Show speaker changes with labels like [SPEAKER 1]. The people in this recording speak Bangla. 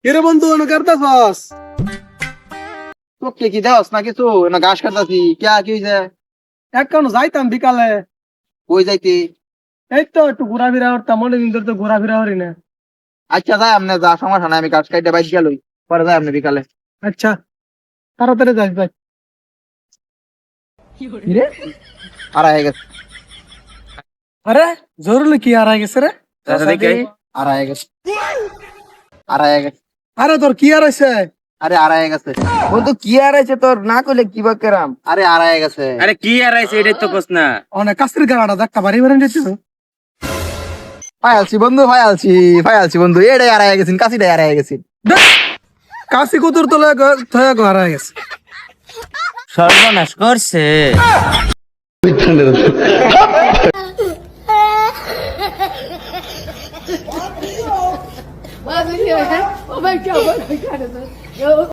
[SPEAKER 1] কিরে বন্ধু না করতেছস?
[SPEAKER 2] তোকে কি দেওস না কিছু না ঘাস কাটতাছি কি হইছে
[SPEAKER 1] এখন যাইতাম বিকালে।
[SPEAKER 2] কই যাইতে
[SPEAKER 1] এই তো একটু ঘোরাফেরা করতাম, অনেকদিন ধরে তো ঘোরাফেরা করি না।
[SPEAKER 2] আচ্ছা যাই আমনে যা সমস্যা নাই আমি ঘাস কাটতে বাইক গেলই পরে যাই আমনে বিকালে
[SPEAKER 1] আচ্ছা, তাড়াতাড়ি যাস ভাই। কিরে?
[SPEAKER 2] আর হয়ে গেছে
[SPEAKER 1] আরে জরুরি কি আর গেছে রে?
[SPEAKER 2] আর হয়ে গেছে আর হয়ে গেছে
[SPEAKER 1] আরে তোর কি আর আছে?
[SPEAKER 2] আরে আর হয়ে গেছে
[SPEAKER 3] বন্ধু কি আর আছে তোর না করলে কি বা কেরাম?
[SPEAKER 2] আরে আর হয়ে গেছে
[SPEAKER 4] আরে কি আর আইছে এটাই তো কোস না।
[SPEAKER 1] অনেক কাছের গাড়াটা ধাক্কা বাড়ি বাড়ি দিচ্ছিস।
[SPEAKER 2] ফায়ালছি বন্ধু ফায়ালছি বন্ধু এটাই আর হয়ে গেছিন কাছিটাই আর হয়ে গেছিন
[SPEAKER 1] কাশি কুতুর তোলে থয়া ঘর গেছে।
[SPEAKER 4] সর্বনাশ করছে।
[SPEAKER 5] Oh my God, what kind of